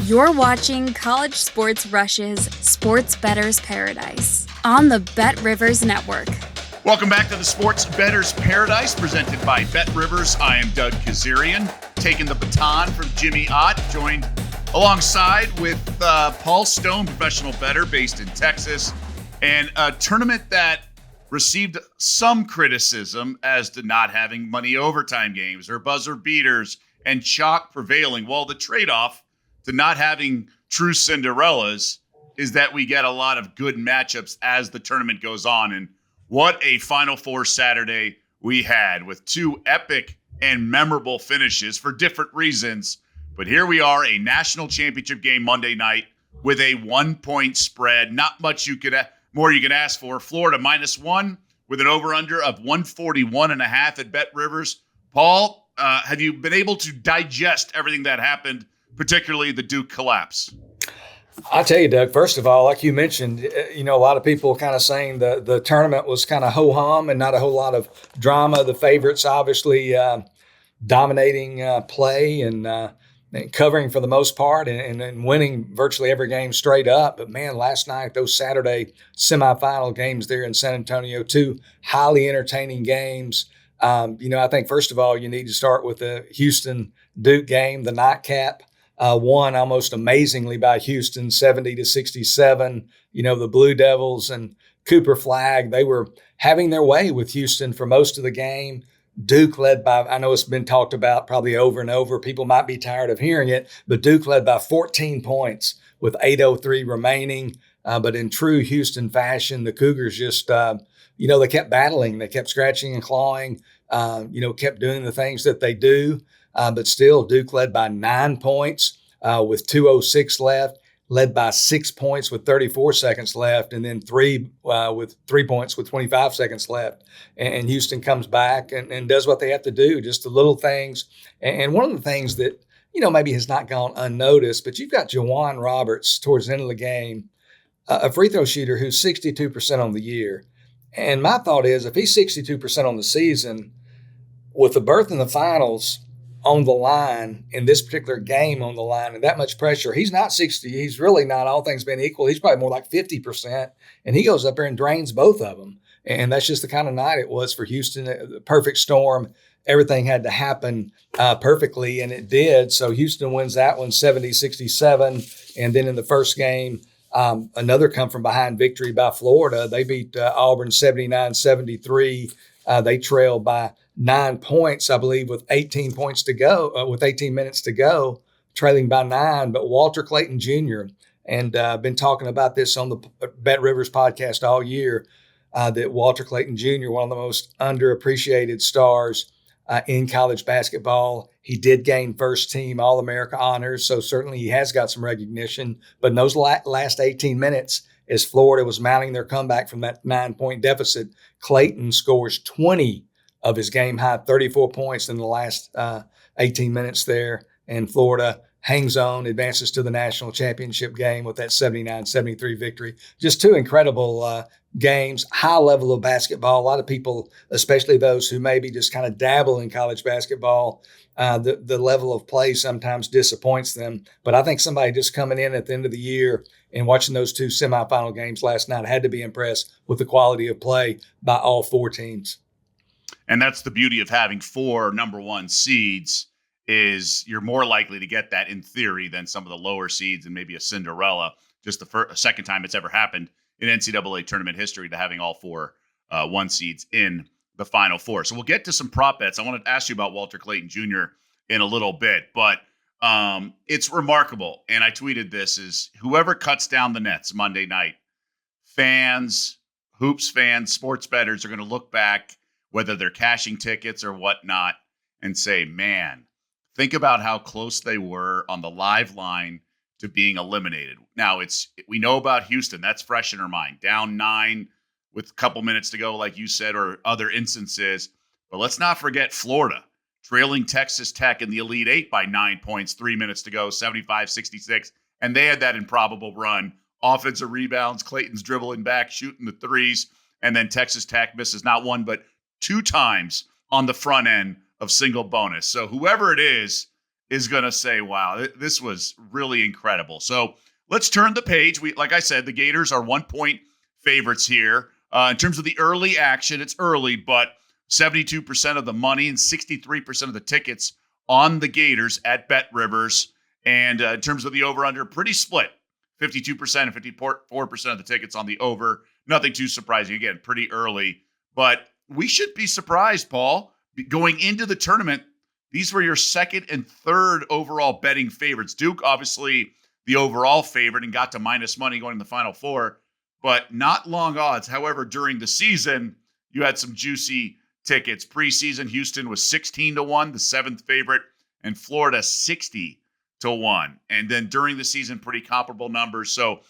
You're watching College Sports Rush's Sports Bettor's Paradise on the Bet Rivers Network. Welcome back to the Sports Bettor's Paradise, presented by Bet Rivers. I am Doug Kezirian, taking the baton from Jimmy Ott, joined alongside with Paul Stone, professional bettor based in Texas, and a tournament that received some criticism as to not having money overtime games or buzzer beaters and chalk prevailing. Well, the trade-off to not having true Cinderellas is that we get a lot of good matchups as the tournament goes on. And what a Final Four Saturday we had, with two epic and memorable finishes for different reasons. But here we are, a national championship game Monday night with a 1-point spread. Not much more you can ask for. Florida -1 with an over-under of 141.5 at Bet Rivers. Paul, have you been able to digest everything that happened, particularly the Duke collapse? I'll tell you, Doug, first of all, like you mentioned, a lot of people kind of saying the tournament was kind of ho-hum and not a whole lot of drama. The favorites obviously dominating play and covering for the most part and winning virtually every game straight up. But, man, last night, those Saturday semifinal games there in San Antonio, two highly entertaining games. I think, first of all, you need to start with the Houston-Duke game, the nightcap. Won almost amazingly by Houston, 70-67. The Blue Devils and Cooper Flagg, they were having their way with Houston for most of the game. Duke led by, I know it's been talked about probably over and over. People might be tired of hearing it, but Duke led by 14 points with 8:03 remaining. But in true Houston fashion, the Cougars just, they kept battling. They kept scratching and clawing, kept doing the things that they do. But still, Duke led by 9 points with 2:06 left, led by 6 points with 34 seconds left, and then three points with 25 seconds left. And Houston comes back and does what they have to do, just the little things. And one of the things that, maybe has not gone unnoticed, but you've got Jawan Roberts towards the end of the game, a free throw shooter who's 62% on the year. And my thought is, if he's 62% on the season, with the berth in the finals on the line, in this particular game on the line, and that much pressure, he's not 60. He's really not, all things being equal. He's probably more like 50%. And he goes up there and drains both of them. And that's just the kind of night it was for Houston. The perfect storm. Everything had to happen perfectly, and it did. So Houston wins that one 70-67. And then in the first game, another come-from-behind victory by Florida. They beat Auburn 79-73. They trailed by 9 points, I believe, with 18 minutes to go, trailing by 9. But Walter Clayton Jr., and I've been talking about this on the Bet Rivers podcast all year, that Walter Clayton Jr., one of the most underappreciated stars in college basketball. He did gain first team All-America honors, so certainly he has got some recognition. But in those last 18 minutes, as Florida was mounting their comeback from that 9-point deficit, Clayton scores 20 of his game-high 34 points in the last 18 minutes there, and Florida hangs on, advances to the national championship game with that 79-73 victory. Just two incredible games, high level of basketball. A lot of people, especially those who maybe just kind of dabble in college basketball, the level of play sometimes disappoints them. But I think somebody just coming in at the end of the year and watching those two semifinal games last night had to be impressed with the quality of play by all four teams. And that's the beauty of having 4 number 1 seeds, is you're more likely to get that in theory than some of the lower seeds and maybe a Cinderella. Just the second time it's ever happened in NCAA tournament history to having all 4 1 seeds in the Final Four. So we'll get to some prop bets. I want to ask you about Walter Clayton Jr. in a little bit, but it's remarkable. And I tweeted this, is whoever cuts down the nets Monday night, fans, hoops fans, sports bettors are going to look back, whether they're cashing tickets or whatnot, and say, man, think about how close they were on the live line to being eliminated. Now, we know about Houston. That's fresh in our mind. Down 9 with a couple minutes to go, like you said, or other instances. But let's not forget Florida, trailing Texas Tech in the Elite 8 by 9 points, 3 minutes to go, 75-66. And they had that improbable run. Offensive rebounds, Clayton's dribbling back, shooting the threes, and then Texas Tech misses not one, but 2 times on the front end of single bonus. So whoever it is, is going to say, wow, this was really incredible. So let's turn the page. Like I said, the Gators are 1-point favorites here. In terms of the early action, it's early, but 72% of the money and 63% of the tickets on the Gators at Bet Rivers. And in terms of the over-under, pretty split. 52% and 54% of the tickets on the over. Nothing too surprising. Again, pretty early. But we should be surprised, Paul. Going into the tournament, these were your second and third overall betting favorites. Duke, obviously, the overall favorite and got to minus money going to the Final Four, but not long odds. However, during the season, you had some juicy tickets. Preseason, Houston was 16-1, the seventh favorite, and Florida 60-1. And then during the season, pretty comparable numbers. So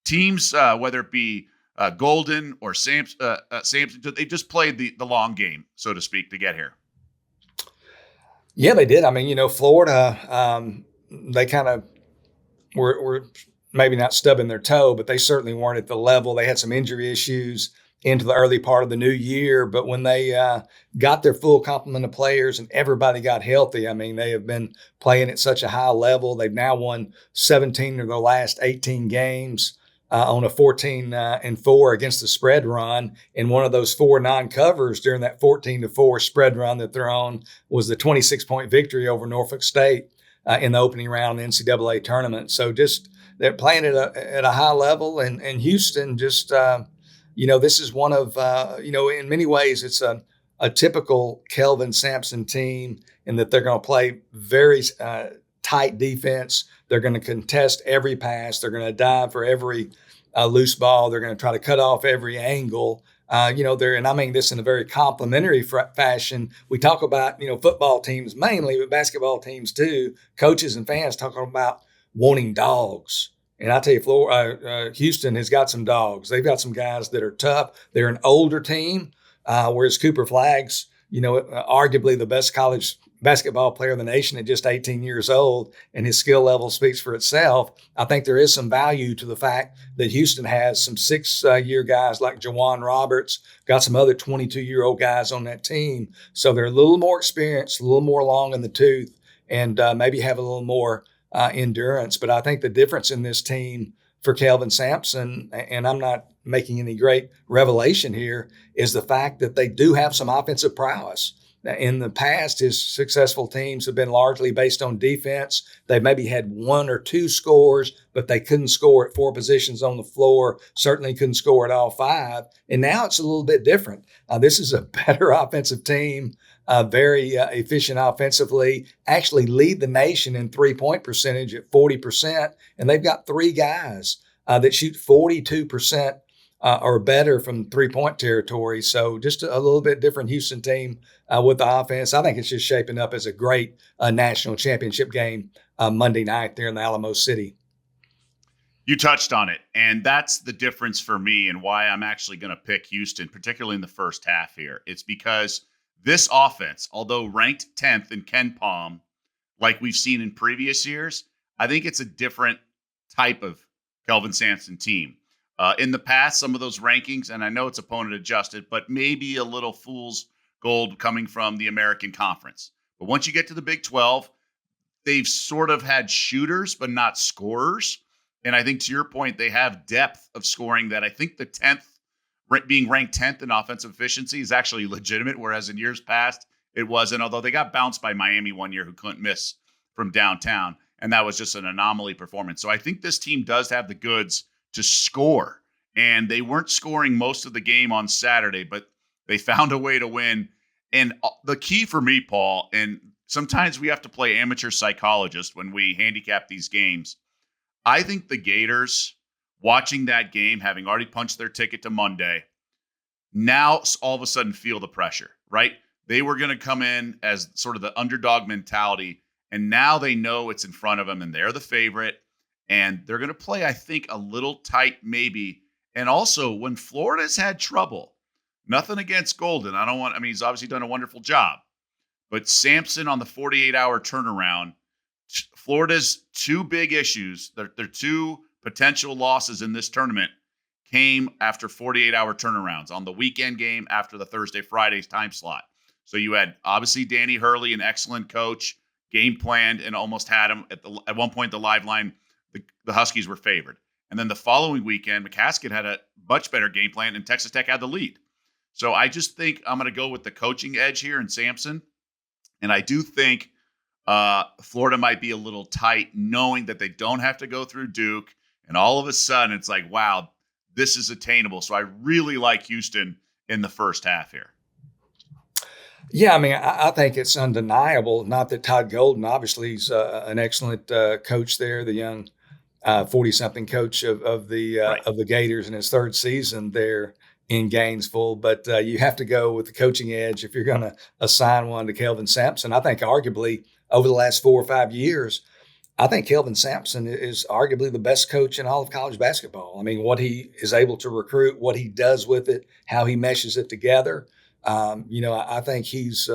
teams, whether it be Golden or Sampson, they just played the long game, so to speak, to get here. Yeah, they did. I mean, Florida, they kind of were maybe not stubbing their toe, but they certainly weren't at the level. They had some injury issues into the early part of the new year. But when they got their full complement of players and everybody got healthy, I mean, they have been playing at such a high level. They've now won 17 of their last 18 games. On a 14-4 against the spread run. And one of those 4 non-covers during that 14-4 spread run that they're on was the 26-point victory over Norfolk State in the opening round of the NCAA tournament. So just they're playing at a high level. And Houston just, this is one of, in many ways it's a typical Kelvin Sampson team in that they're going to play very tight defense. They're going to contest every pass. They're going to dive for every loose ball. They're going to try to cut off every angle. And I mean this in a very complimentary fashion. We talk about, football teams mainly, but basketball teams too. Coaches and fans talking about wanting dogs. And I tell you, Houston has got some dogs. They've got some guys that are tough. They're an older team, whereas Cooper Flagg's, arguably the best college basketball player in the nation at just 18 years old, and his skill level speaks for itself. I think there is some value to the fact that Houston has some 6-year guys like Jawan Roberts, got some other 22-year-old guys on that team. So they're a little more experienced, a little more long in the tooth, and maybe have a little more endurance. But I think the difference in this team for Kelvin Sampson, and I'm not making any great revelation here, is the fact that they do have some offensive prowess. In the past, his successful teams have been largely based on defense. They maybe had 1 or 2 scores, but they couldn't score at 4 positions on the floor, certainly couldn't score at all 5. And now it's a little bit different. This is a better offensive team, very efficient offensively, actually lead the nation in three-point percentage at 40%. And they've got 3 guys that shoot 42% or better from three-point territory. So just a little bit different Houston team with the offense. I think it's just shaping up as a great national championship game Monday night there in the Alamo City. You touched on it, and that's the difference for me and why I'm actually going to pick Houston, particularly in the first half here. It's because this offense, although ranked 10th in KenPom, like we've seen in previous years, I think it's a different type of Kelvin Sampson team. In the past, some of those rankings, and I know it's opponent adjusted, but maybe a little fool's gold coming from the American Conference. But once you get to the Big 12, they've sort of had shooters, but not scorers. And I think to your point, they have depth of scoring that I think the 10th, being ranked 10th in offensive efficiency is actually legitimate, whereas in years past, it wasn't, although they got bounced by Miami one year who couldn't miss from downtown. And that was just an anomaly performance. So I think this team does have the goods to score. And they weren't scoring most of the game on Saturday, but they found a way to win. And the key for me, Paul, and sometimes we have to play amateur psychologist when we handicap these games. I think the Gators, watching that game, having already punched their ticket to Monday, now all of a sudden feel the pressure, right? They were going to come in as sort of the underdog mentality, and now they know it's in front of them, and they're the favorite. And they're going to play, I think, a little tight maybe. And also, when Florida's had trouble, nothing against Golden. He's obviously done a wonderful job. But Sampson on the 48-hour turnaround, Florida's 2 big issues, their 2 potential losses in this tournament came after 48-hour turnarounds on the weekend game after the Thursday-Friday's time slot. So you had, obviously, Danny Hurley, an excellent coach, game planned and almost had them at one point. The live line, the Huskies were favored, and then the following weekend, McCaskill had a much better game plan, and Texas Tech had the lead. So I just think I'm going to go with the coaching edge here in Sampson, and I do think Florida might be a little tight, knowing that they don't have to go through Duke, and all of a sudden it's like, wow, this is attainable. So I really like Houston in the first half here. Yeah, I mean, I think it's undeniable. Not that Todd Golden, obviously, he's an excellent coach there, the young 40-something coach of the Gators in his third season there in Gainesville. But you have to go with the coaching edge if you're going to assign one to Kelvin Sampson. I think arguably over the last 4 or 5 years, I think Kelvin Sampson is arguably the best coach in all of college basketball. I mean, what he is able to recruit, what he does with it, how he meshes it together. I think he's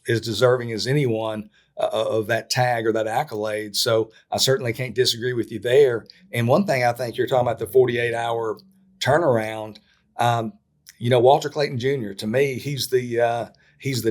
as deserving as anyone of that tag or that accolade. So I certainly can't disagree with you there. And one thing I think you're talking about the 48-hour turnaround. Walter Clayton Jr. to me, he's the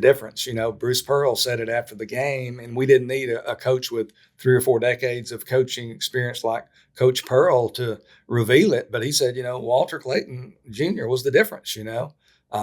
difference. Bruce Pearl said it after the game, and we didn't need a coach with 3 or 4 decades of coaching experience like Coach Pearl to reveal it. But he said, Walter Clayton Jr. was the difference.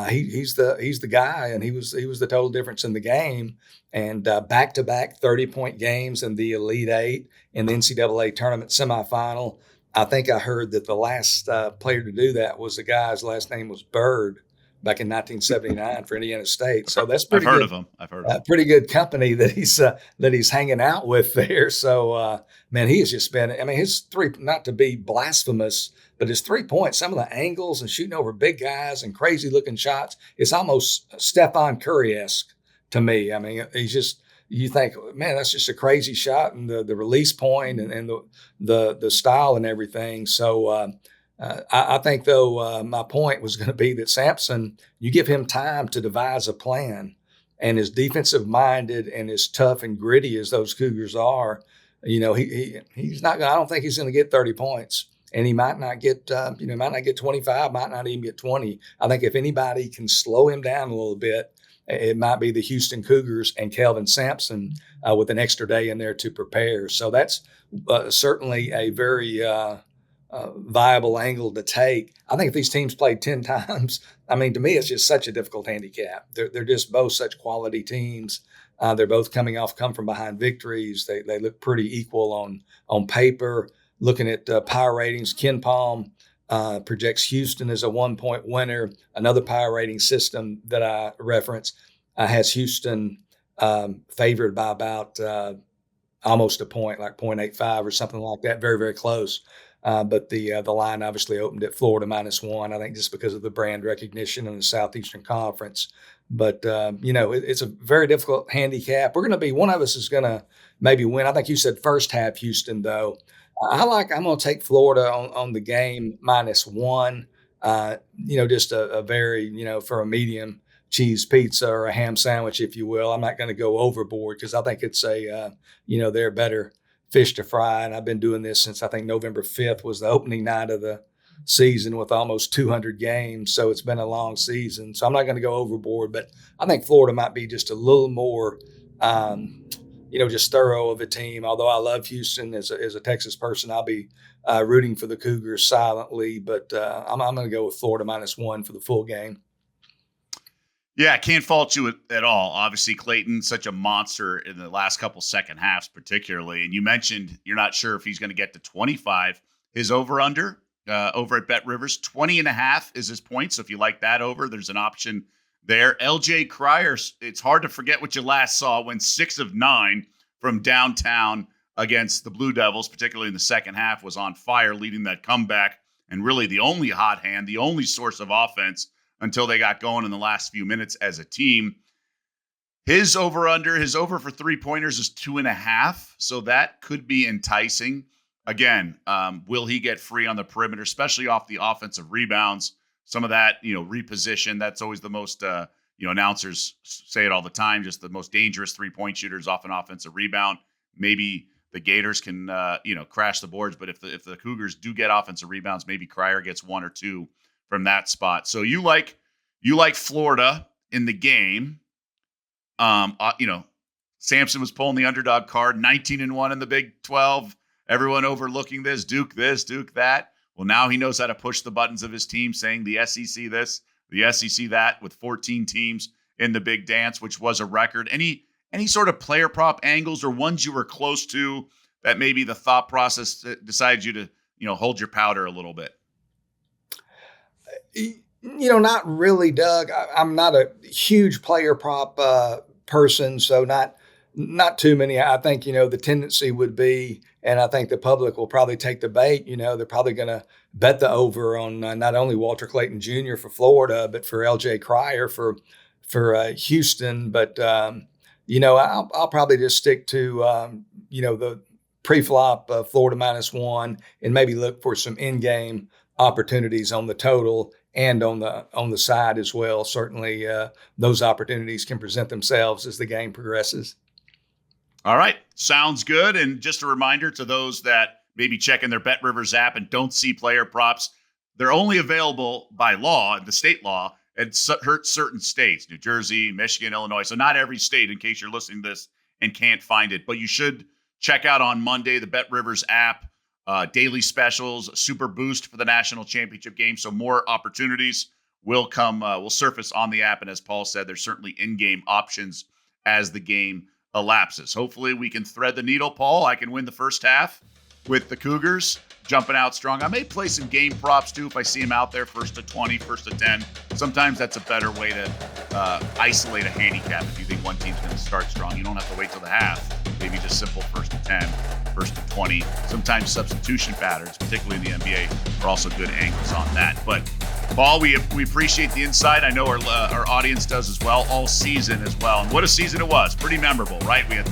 He's the guy, and he was the total difference in the game. And back-to-back 30-point games in the Elite Eight in the NCAA tournament semifinal. I think I heard that the last player to do that was a guy's last name was Bird back in 1979 for Indiana State. So that's pretty good. I've heard of him. Pretty good company that he's hanging out with there. So, man, he has just been, I mean, his three, not to be blasphemous, but his 3 points, some of the angles and shooting over big guys and crazy looking shots, it's almost Stephen Curry-esque to me. I mean, he's just, you think, man, that's just a crazy shot, and the release point and the style and everything. So I think, though, my point was going to be that Sampson, you give him time to devise a plan, and as defensive minded and as tough and gritty as those Cougars are, he's not. I don't think he's going to get 30 points, and he might not get 25, might not even get 20. I think if anybody can slow him down a little bit, it might be the Houston Cougars and Kelvin Sampson with an extra day in there to prepare. So that's certainly a very viable angle to take. I think if these teams played 10 times, I mean, to me, it's just such a difficult handicap. They're just both such quality teams. They're both come from behind victories. They look pretty equal on paper. Looking at power ratings, Ken Palm projects Houston as a 1-point winner. Another power rating system that I reference has Houston favored by about almost a point, like 0.85 or something like that. Very, very close. But the line obviously opened at Florida -1, I think just because of the brand recognition in the Southeastern Conference. But, it's a very difficult handicap. One of us is going to maybe win. I think you said first half Houston, though. I'm going to take Florida on the game -1. Just a very, for a medium cheese pizza or a ham sandwich, if you will. I'm not going to go overboard because I think it's they're better fish to fry. And I've been doing this since I think November 5th was the opening night of the season with almost 200 games. So it's been a long season. So I'm not going to go overboard, but I think Florida might be just a little more just thorough of a team. Although I love Houston as a Texas person, I'll be rooting for the Cougars silently. But I'm going to go with Florida -1 for the full game. Yeah, I can't fault you at all. Obviously, Clayton's such a monster in the last couple second halves, particularly. And you mentioned you're not sure if he's going to get to 25. His over-under over at Bet Rivers, 20.5 is his point. So if you like that over, there's an option there. LJ Cryer, it's hard to forget what you last saw when 6 of 9 from downtown against the Blue Devils, particularly in the second half, was on fire, leading that comeback, and really the only hot hand, the only source of offense until they got going in the last few minutes as a team. His over for 3-pointers is 2.5, so that could be enticing. Again, will he get free on the perimeter, especially off the offensive rebounds? Some of that, reposition, that's always the most, announcers say it all the time, just the most dangerous 3-point shooters off an offensive rebound. Maybe the Gators can, crash the boards, but if the Cougars do get offensive rebounds, maybe Cryer gets 1 or 2 from that spot. So you like Florida in the game, Sampson was pulling the underdog card, 19-1 in the Big 12. Everyone overlooking this, Duke that. Well, now he knows how to push the buttons of his team, saying the SEC this, the SEC that, with 14 teams in the big dance, which was a record. Any sort of player prop angles or ones you were close to that maybe the thought process decided you to, hold your powder a little bit? Not really, Doug. I'm not a huge player prop person, so not too many. I think, the tendency would be, and I think the public will probably take the bait, they're probably going to bet the over on not only Walter Clayton Jr. for Florida, but for LJ Cryer for Houston. But, I'll probably just stick to, the pre-flop Florida -1 and maybe look for some in-game opportunities on the total and on the side as well. Certainly those opportunities can present themselves as the game progresses. All right. Sounds good. And just a reminder to those that maybe checking their BetRivers app and don't see player props, they're only available by law, the state law, in certain states, New Jersey, Michigan, Illinois. So not every state, in case you're listening to this and can't find it. But you should check out on Monday the BetRivers app, daily specials, super boost for the national championship game. So more opportunities will surface on the app. And as Paul said, there's certainly in-game options as the game elapses. Hopefully we can thread the needle, Paul. I can win the first half with the Cougars jumping out strong. I may play some game props too if I see them out there, first to 20, first to 10. Sometimes that's a better way to isolate a handicap if you think one team's going to start strong. You don't have to wait till the half. Maybe just simple first to 10, first to 20. Sometimes substitution patterns, particularly in the NBA, are also good angles on that. But Paul, we appreciate the insight. I know our audience does as well, all season as well. And what a season it was. Pretty memorable, right? We had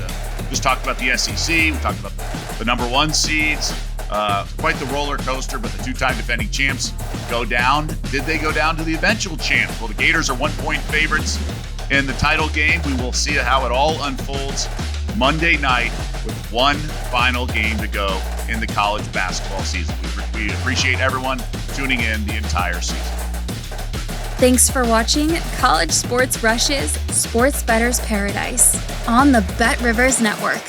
just talked about the SEC. We talked about the number 1 seeds. Quite the roller coaster, but the 2-time defending champs go down. Did they go down to the eventual champs? Well, the Gators are 1-point favorites in the title game. We will see how it all unfolds Monday night with one final game to go in the college basketball season. We appreciate everyone tuning in the entire season. Thanks for watching College Sports Rushes, Sports Bettor's Paradise on the BetRivers Network.